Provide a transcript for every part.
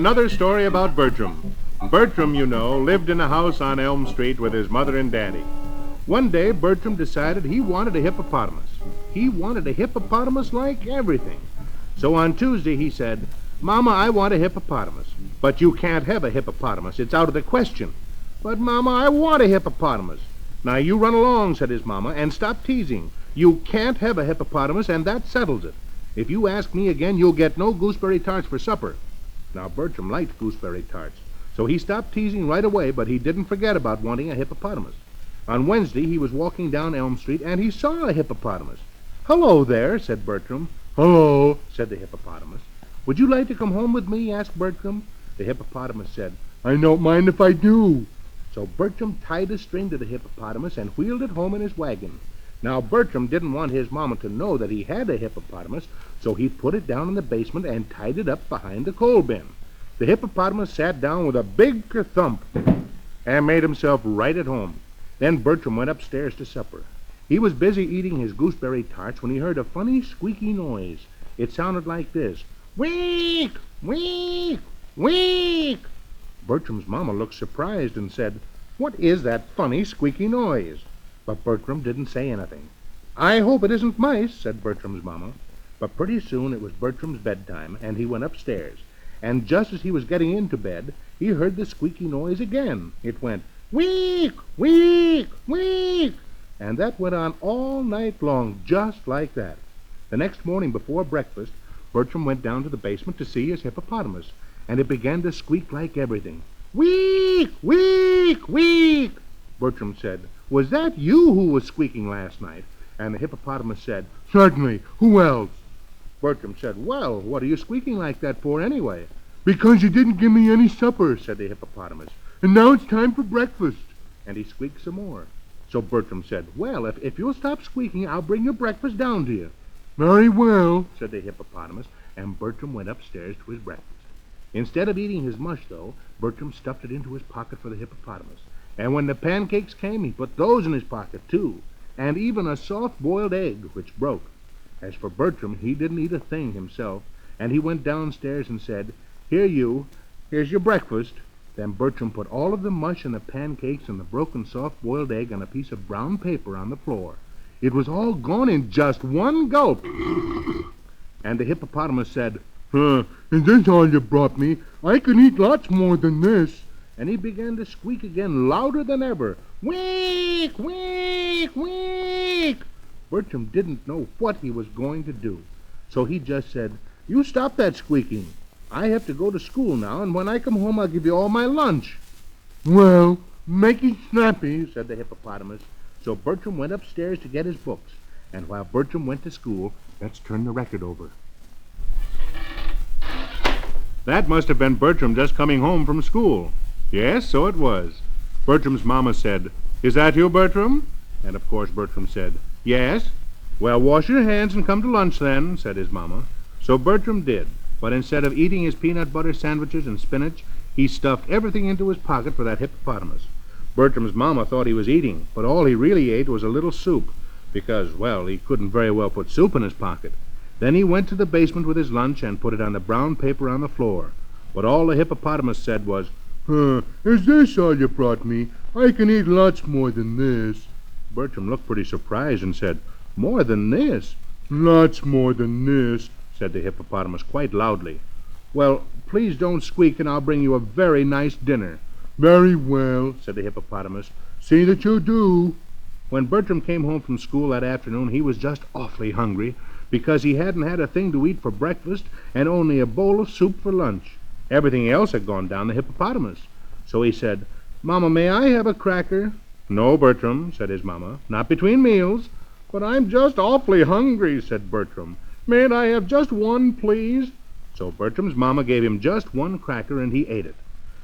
another story about Bertram. Bertram, you know, lived in a house on Elm Street with his mother and daddy. One day, Bertram decided he wanted a hippopotamus. He wanted a hippopotamus like everything. So on Tuesday, he said, "Mama, I want a hippopotamus." "But you can't have a hippopotamus. It's out of the question." "But, Mama, I want a hippopotamus." "Now, you run along," said his mama, "and stop teasing. You can't have a hippopotamus, and that settles it. If you ask me again, you'll get no gooseberry tarts for supper." Now, Bertram liked gooseberry tarts, so he stopped teasing right away, but he didn't forget about wanting a hippopotamus. On Wednesday, he was walking down Elm Street, and he saw a hippopotamus. "Hello there," said Bertram. "Hello," said the hippopotamus. "Would you like to come home with me?" asked Bertram. The hippopotamus said, "I don't mind if I do." So Bertram tied a string to the hippopotamus and wheeled it home in his wagon. Now, Bertram didn't want his mama to know that he had a hippopotamus, so he put it down in the basement and tied it up behind the coal bin. The hippopotamus sat down with a big thump and made himself right at home. Then Bertram went upstairs to supper. He was busy eating his gooseberry tarts when he heard a funny squeaky noise. It sounded like this: "Week! Week! Week!" Bertram's mama looked surprised and said, "What is that funny squeaky noise?" But Bertram didn't say anything. "I hope it isn't mice," said Bertram's mama. But pretty soon it was Bertram's bedtime, and he went upstairs. And just as he was getting into bed, he heard the squeaky noise again. It went, "Week! Week! Week!" And that went on all night long, just like that. The next morning before breakfast, Bertram went down to the basement to see his hippopotamus, and it began to squeak like everything. "Week! Week! Week!" Bertram said, "Was that you who was squeaking last night?" And the hippopotamus said, "Certainly. Who else?" Bertram said, "Well, what are you squeaking like that for anyway?" "Because you didn't give me any supper," said the hippopotamus, "and now it's time for breakfast." And he squeaked some more. So Bertram said, "Well, if you'll stop squeaking, I'll bring your breakfast down to you." "Very well," said the hippopotamus, and Bertram went upstairs to his breakfast. Instead of eating his mush, though, Bertram stuffed it into his pocket for the hippopotamus. And when the pancakes came, he put those in his pocket, too, and even a soft-boiled egg, which broke. As for Bertram, he didn't eat a thing himself, and he went downstairs and said, Here's your breakfast." Then Bertram put all of the mush and the pancakes and the broken soft-boiled egg on a piece of brown paper on the floor. It was all gone in just one gulp. And the hippopotamus said, "Is this all you brought me? I can eat lots more than this." And he began to squeak again, louder than ever. "Week! Week! Week!" Bertram didn't know what he was going to do. So he just said, "You stop that squeaking. I have to go to school now, and when I come home I'll give you all my lunch." "Well, make it snappy," said the hippopotamus. So Bertram went upstairs to get his books. And while Bertram went to school, let's turn the record over. That must have been Bertram just coming home from school. Yes, so it was. Bertram's mama said, "Is that you, Bertram?" And of course Bertram said, "Yes." "Well, wash your hands and come to lunch then," said his mama. So Bertram did, but instead of eating his peanut butter sandwiches and spinach, he stuffed everything into his pocket for that hippopotamus. Bertram's mama thought he was eating, but all he really ate was a little soup, because, well, he couldn't very well put soup in his pocket. Then he went to the basement with his lunch and put it on the brown paper on the floor. But all the hippopotamus said was, "Is this all you brought me? I can eat lots more than this." Bertram looked pretty surprised and said, "More than this?" "Lots more than this," said the hippopotamus quite loudly. "Well, please don't squeak, and I'll bring you a very nice dinner." "Very well," said the hippopotamus. "See that you do." When Bertram came home from school that afternoon, he was just awfully hungry, because he hadn't had a thing to eat for breakfast and only a bowl of soup for lunch. Everything else had gone down the hippopotamus. So he said, "Mama, may I have a cracker?" "No, Bertram," said his mama, "not between meals." "But I'm just awfully hungry," said Bertram. "Mayn't I have just one, please?" So Bertram's mama gave him just one cracker, and he ate it.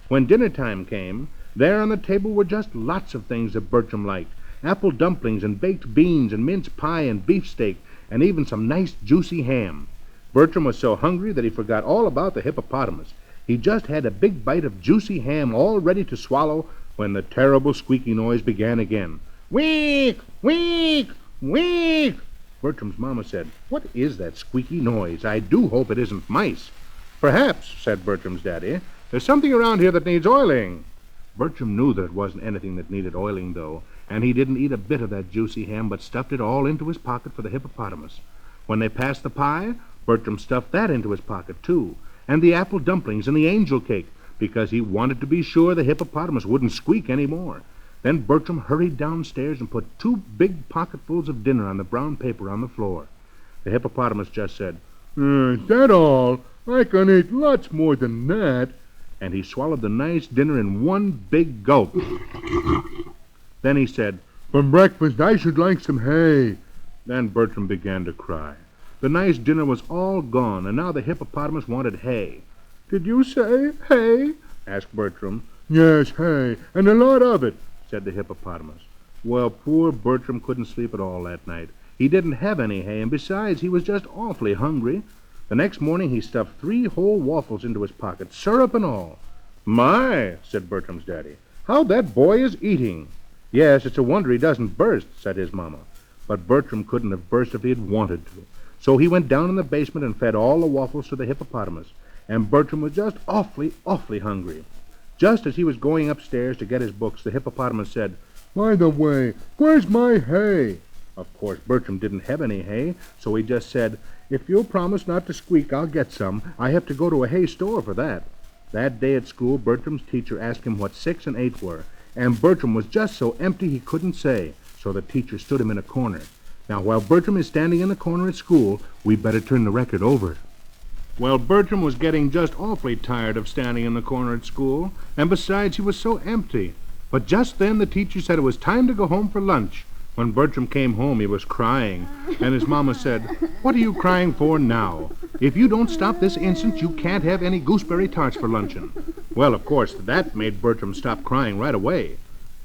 When dinner time came, there on the table were just lots of things that Bertram liked. Apple dumplings and baked beans and mince pie and beefsteak and even some nice juicy ham. Bertram was so hungry that he forgot all about the hippopotamus. He just had a big bite of juicy ham all ready to swallow when the terrible squeaky noise began again. "Week! Week! Week!" Bertram's mama said, "What is that squeaky noise? I do hope it isn't mice." "Perhaps," said Bertram's daddy. "There's something around here that needs oiling." Bertram knew that it wasn't anything that needed oiling, though, and he didn't eat a bit of that juicy ham, but stuffed it all into his pocket for the hippopotamus. When they passed the pie, Bertram stuffed that into his pocket, too, and the apple dumplings and the angel cake, because he wanted to be sure the hippopotamus wouldn't squeak any more. Then Bertram hurried downstairs and put 2 big pocketfuls of dinner on the brown paper on the floor. The hippopotamus just said, "Is that all? I can eat lots more than that." And he swallowed the nice dinner in one big gulp. Then he said, "For breakfast I should like some hay." Then Bertram began to cry. The nice dinner was all gone, and now the hippopotamus wanted hay. "Did you say hay?" asked Bertram. "Yes, hay, and a lot of it," said the hippopotamus. Well, poor Bertram couldn't sleep at all that night. He didn't have any hay, and besides, he was just awfully hungry. The next morning he stuffed 3 whole waffles into his pocket, syrup and all. "My," said Bertram's daddy, "how that boy is eating." "Yes, it's a wonder he doesn't burst," said his mama. But Bertram couldn't have burst if he had wanted to. So he went down in the basement and fed all the waffles to the hippopotamus, and Bertram was just awfully hungry. Just as he was going upstairs to get his books, the hippopotamus said, "By the way, where's my hay?" Of course, Bertram didn't have any hay, so he just said, "If you'll promise not to squeak, I'll get some. I have to go to a hay store for that." That day at school, Bertram's teacher asked him what 6 and 8 were, and Bertram was just so empty he couldn't say, so the teacher stood him in a corner. Now, while Bertram is standing in the corner at school, we'd better turn the record over. Well, Bertram was getting just awfully tired of standing in the corner at school, and besides, he was so empty. But just then the teacher said it was time to go home for lunch. When Bertram came home, he was crying, and his mama said, "What are you crying for now? If you don't stop this instant, you can't have any gooseberry tarts for luncheon." Well, of course, that made Bertram stop crying right away.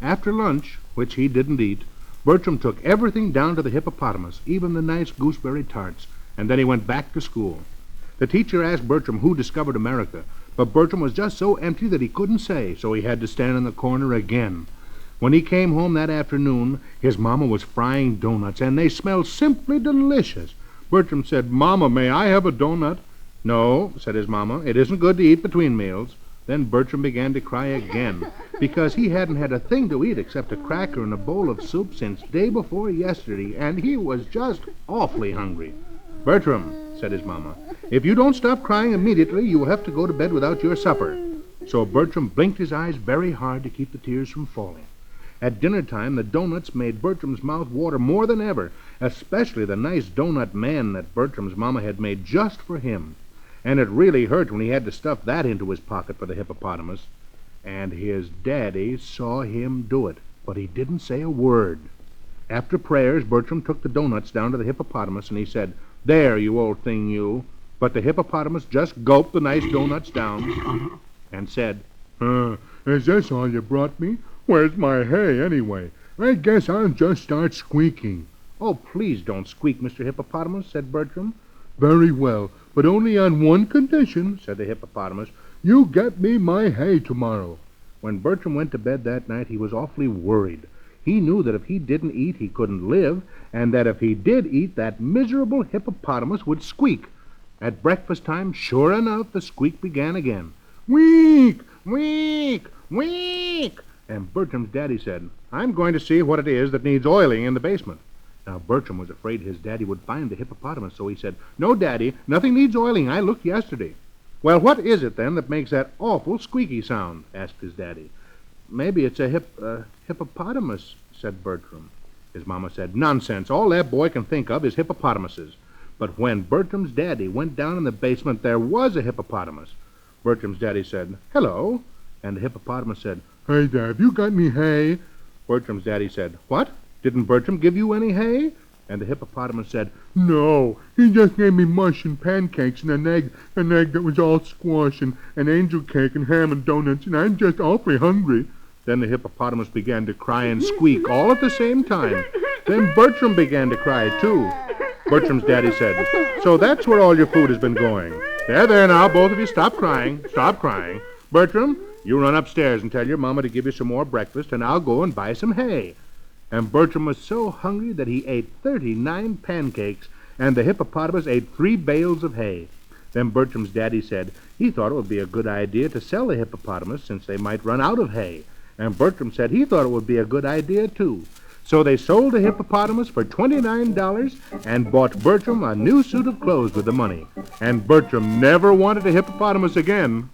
After lunch, which he didn't eat, Bertram took everything down to the hippopotamus, even the nice gooseberry tarts, and then he went back to school. The teacher asked Bertram who discovered America, but Bertram was just so empty that he couldn't say, so he had to stand in the corner again. When he came home that afternoon, his mama was frying doughnuts, and they smelled simply delicious. Bertram said, "Mama, may I have a doughnut?" "No," said his mama, "it isn't good to eat between meals." Then Bertram began to cry again, because he hadn't had a thing to eat except a cracker and a bowl of soup since day before yesterday, and he was just awfully hungry. "Bertram," said his mama, "if you don't stop crying immediately, you will have to go to bed without your supper." So Bertram blinked his eyes very hard to keep the tears from falling. At dinner time, the doughnuts made Bertram's mouth water more than ever, especially the nice doughnut man that Bertram's mama had made just for him. And it really hurt when he had to stuff that into his pocket for the hippopotamus. And his daddy saw him do it, but he didn't say a word. After prayers, Bertram took the doughnuts down to the hippopotamus, and he said, "There, you old thing, you." But the hippopotamus just gulped the nice doughnuts down and said, "Is this all you brought me? Where's my hay, anyway? I guess I'll just start squeaking." "Oh, please don't squeak, Mr. Hippopotamus," said Bertram. "Very well, but only on one condition," said the hippopotamus. "You get me my hay tomorrow." When Bertram went to bed that night, he was awfully worried. He knew that if he didn't eat, he couldn't live, and that if he did eat, that miserable hippopotamus would squeak. At breakfast time, sure enough, the squeak began again. "Week, week, week." And Bertram's daddy said, "I'm going to see what it is that needs oiling in the basement." Now, Bertram was afraid his daddy would find the hippopotamus, so he said, "No, Daddy, nothing needs oiling. I looked yesterday." "Well, what is it, then, that makes that awful squeaky sound?" asked his daddy. "Maybe it's a hippopotamus," said Bertram. His mama said, "Nonsense. All that boy can think of is hippopotamuses." But when Bertram's daddy went down in the basement, there was a hippopotamus. Bertram's daddy said, "Hello." And the hippopotamus said, "Hey there, have you got any hay?" Bertram's daddy said, "What? Didn't Bertram give you any hay?" And the hippopotamus said, "No, he just gave me mush and pancakes and an egg that was all squash and an angel cake and ham and donuts, and I'm just awfully hungry." Then the hippopotamus began to cry and squeak all at the same time. Then Bertram began to cry, too. Bertram's daddy said, "So that's where all your food has been going. There, now, both of you, stop crying. Stop crying. Bertram, you run upstairs and tell your mama to give you some more breakfast, and I'll go and buy some hay." And Bertram was so hungry that he ate 39 pancakes, and the hippopotamus ate 3 bales of hay. Then Bertram's daddy said he thought it would be a good idea to sell the hippopotamus since they might run out of hay. And Bertram said he thought it would be a good idea, too. So they sold the hippopotamus for $29 and bought Bertram a new suit of clothes with the money. And Bertram never wanted a hippopotamus again.